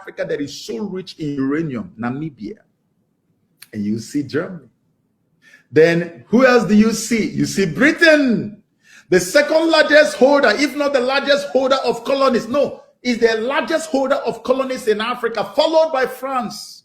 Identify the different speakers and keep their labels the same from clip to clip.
Speaker 1: Africa that is so rich in uranium? Namibia. And you see Germany. Then who else do you see? You see Britain, the second largest holder, if not the largest holder of colonies. No, is the largest holder of colonies in Africa, followed by France.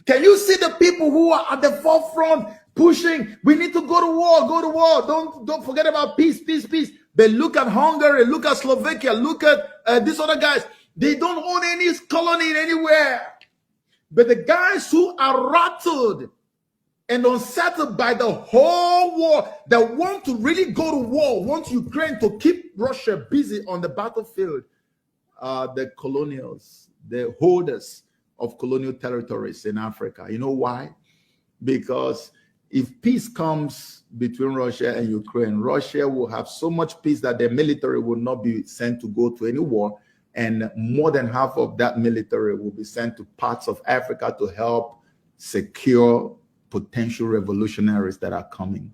Speaker 1: Can you see the people who are at the forefront pushing? We need to go to war, go to war. Don't forget about peace, peace, peace. They look at Hungary, look at Slovakia, look at these other guys. They don't own any colony anywhere. But the guys who are rattled and unsettled by the whole war, that want to really go to war, want Ukraine to keep Russia busy on the battlefield, are the colonials, the holders of colonial territories in Africa. You know why? Because if peace comes between Russia and Ukraine, Russia will have so much peace that their military will not be sent to go to any war, and more than half of that military will be sent to parts of Africa to help secure potential revolutionaries that are coming.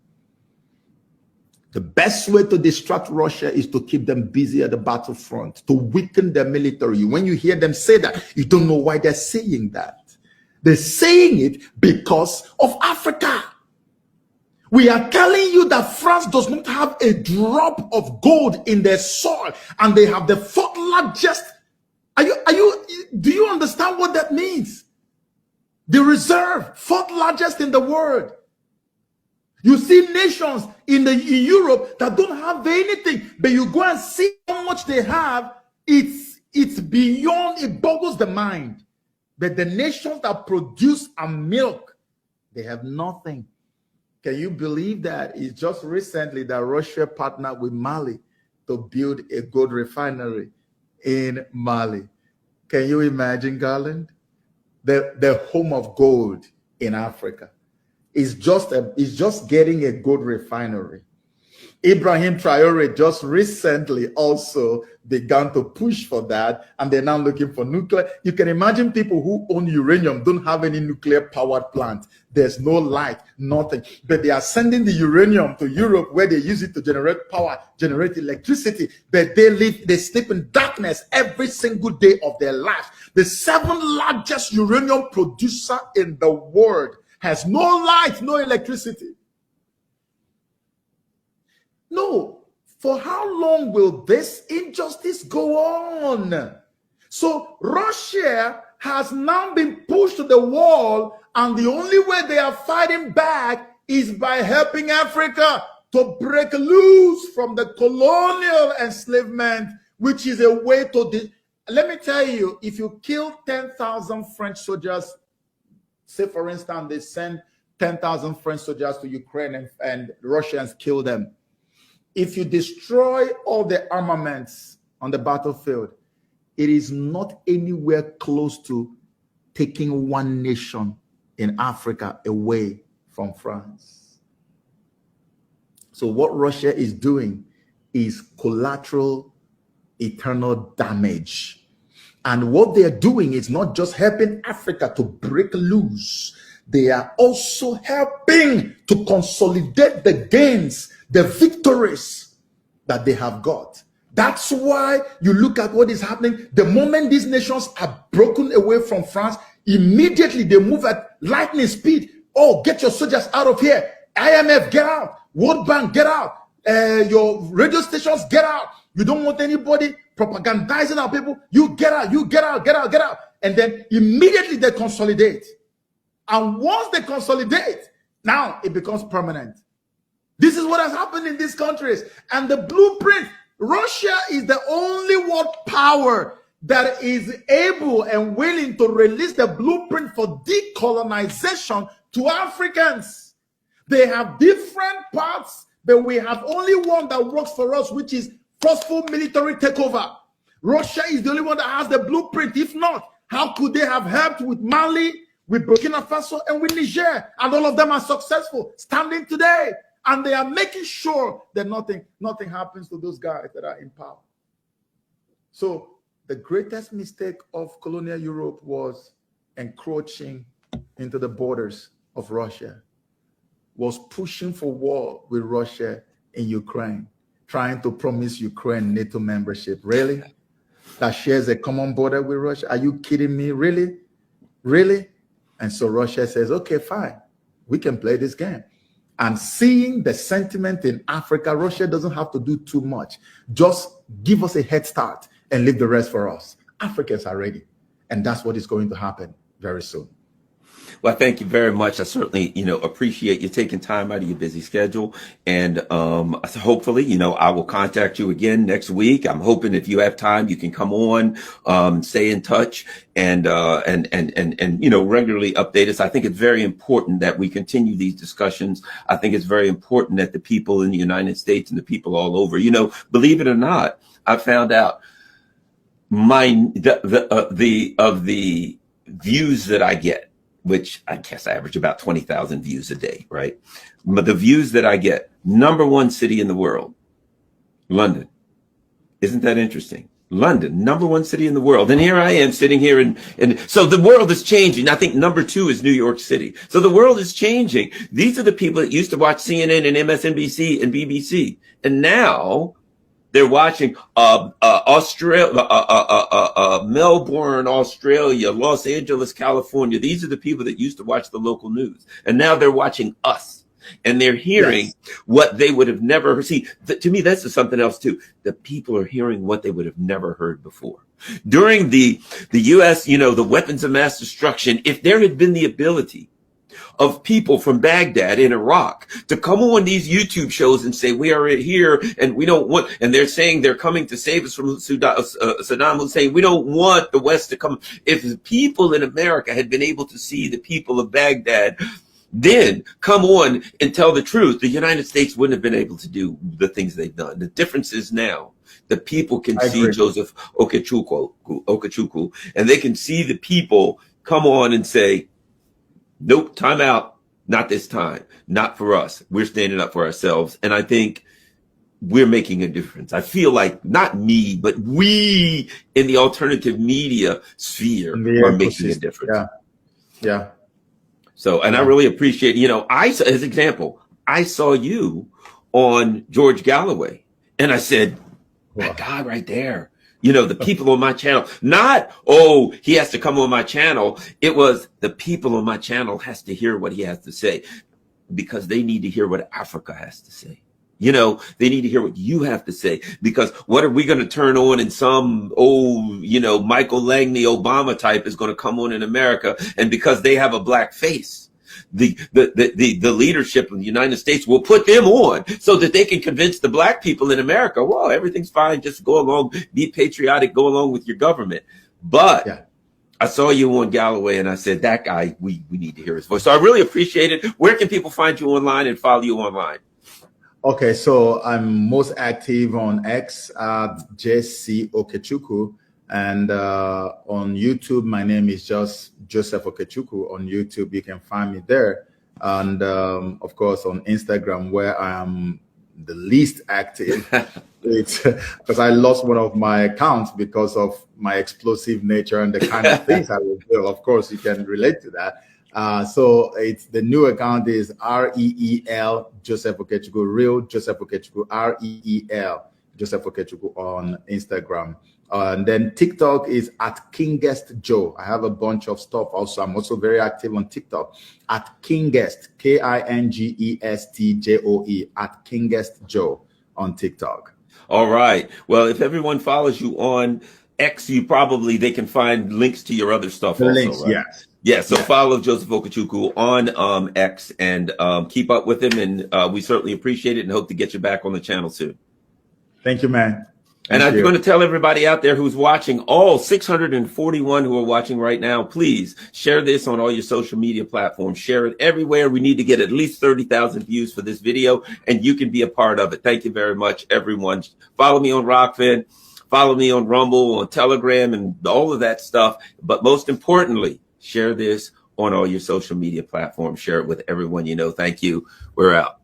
Speaker 1: The best way to distract Russia is to keep them busy at the battlefront, to weaken their military. When you hear them say that, you don't know why they're saying that. They're saying it because of Africa. We are telling you that France does not have a drop of gold in their soil, and they have the fourth largest. Do you understand what that means? The reserve, fourth largest in the world. You see nations in Europe that don't have anything, but you go and see how much they have. It's beyond, it boggles the mind. But the nations that produce and milk, they have nothing. Can you believe that? It's just recently that Russia partnered with Mali to build a gold refinery in Mali. Can you imagine, Garland? The home of gold in Africa is just getting a gold refinery. Ibrahim Traore just recently also began to push for that, and they're now looking for nuclear. You can imagine people who own uranium don't have any nuclear powered plant. There's no light, nothing. But they are sending the uranium to Europe where they use it to generate power, generate electricity. But they sleep in darkness every single day of their lives. The seventh largest uranium producer in the world has no light, no electricity. No, for how long will this injustice go on? So Russia has now been pushed to the wall, and the only way they are fighting back is by helping Africa to break loose from the colonial enslavement, which is a way to... Let me tell you, if you kill 10,000 French soldiers, say for instance, they send 10,000 French soldiers to Ukraine and Russians kill them. If you destroy all the armaments on the battlefield, it is not anywhere close to taking one nation in Africa away from France. So what Russia is doing is collateral, eternal damage. And what they're doing is not just helping Africa to break loose, they are also helping to consolidate the gains, the victories that they have got. That's why you look at what is happening. The moment these nations are broken away from France, immediately they move at lightning speed. Oh, get your soldiers out of here. IMF, get out. World Bank, get out. Your radio stations, get out. You don't want anybody propagandizing our people. You get out, you get out, get out, get out. And then immediately they consolidate. And once they consolidate, now it becomes permanent. This is what has happened in these countries. And the blueprint, Russia is the only world power that is able and willing to release the blueprint for decolonization to Africans. They have different parts, but we have only one that works for us, which is forceful military takeover. Russia is the only one that has the blueprint. If not, how could they have helped with Mali, with Burkina Faso, and with Niger? And all of them are successful, standing today. And they are making sure that nothing happens to those guys that are in power. So the greatest mistake of colonial Europe was encroaching into the borders of Russia, was pushing for war with Russia in Ukraine, trying to promise Ukraine NATO membership. Really? that shares a common border with Russia. Are you kidding me? Really? Really? And so Russia says, okay, fine, we can play this game. And seeing the sentiment in Africa, Russia doesn't have to do too much. Just give us a head start and leave the rest for us. Africans are ready. And that's what is going to happen very soon.
Speaker 2: Well, thank you very much. I certainly, appreciate you taking time out of your busy schedule. And hopefully, I will contact you again next week. I'm hoping if you have time, you can come on, stay in touch and regularly update us. I think it's very important that we continue these discussions. I think it's very important that the people in the United States and the people all over, believe it or not, I found out of the views that I get, which I guess I average about 20,000 views a day, right? But the views that I get, #1 city in the world, London. Isn't that interesting? London, #1 city in the world. And here I am sitting here and so the world is changing. I think #2 is New York City. So the world is changing. These are the people that used to watch CNN and MSNBC and BBC. And now they're watching Australia, Melbourne, Australia, Los Angeles, California. These are the people that used to watch the local news. And now they're watching us. And they're hearing what they would have never heard. See, to me, that's something else, too. The people are hearing what they would have never heard before. During the U.S., the weapons of mass destruction, if there had been the ability of people from Baghdad in Iraq to come on these YouTube shows and say, we are here and we don't want, and they're saying they're coming to save us from Saddam Hussein. We don't want the West to come. If the people in America had been able to see the people of Baghdad then come on and tell the truth, the United States wouldn't have been able to do the things they've done. The difference is now the people can see Joseph Okechukwu, and they can see the people come on and say, nope, time out. Not this time. Not for us. We're standing up for ourselves. And I think we're making a difference. I feel like not me, but we in the alternative media sphere are making a difference.
Speaker 1: Yeah.
Speaker 2: So, and I really appreciate, as an example, I saw you on George Galloway and I said, that guy right there. The people on my channel, not, oh, he has to come on my channel. It was the people on my channel has to hear what he has to say because they need to hear what Africa has to say. They need to hear what you have to say because what are we going to turn on and some old, Michael Langley Obama type is going to come on in America. And because they have a black face, the leadership of the United States will put them on so that they can convince the black people in America, well, everything's fine. Just go along, be patriotic, go along with your government. But I saw you on Galloway and I said, that guy, we need to hear his voice. So I really appreciate it. Where can people find you online and follow you online?
Speaker 1: Okay, so I'm most active on X at JC Okechukwu. And on YouTube, my name is just Joseph Okechukwu. On YouTube, you can find me there. And of course, on Instagram, where I am the least active, it's because I lost one of my accounts because of my explosive nature and the kind of things I will do. Of course, you can relate to that. So it's the new account is REEL Joseph Okechukwu, real Joseph Okechukwu, REEL Joseph Okechukwu on Instagram. And then TikTok is at Kingest Joe. I have a bunch of stuff also. I'm also very active on TikTok at Kingest, KINGESTJOE, at Kingest Joe on TikTok.
Speaker 2: All right. Well, if everyone follows you on X, they can find links to your other stuff also,
Speaker 1: links,
Speaker 2: right?
Speaker 1: Yes.
Speaker 2: Yeah, so follow Joseph Okechukwu on X and keep up with him. And we certainly appreciate it and hope to get you back on the channel soon.
Speaker 1: Thank you, man.
Speaker 2: And I'm going to tell everybody out there who's watching, all 641 who are watching right now, please share this on all your social media platforms. Share it everywhere. We need to get at least 30,000 views for this video, and you can be a part of it. Thank you very much, everyone. Follow me on Rockfin. Follow me on Rumble, on Telegram, and all of that stuff. But most importantly, share this on all your social media platforms. Share it with everyone you know. Thank you. We're out.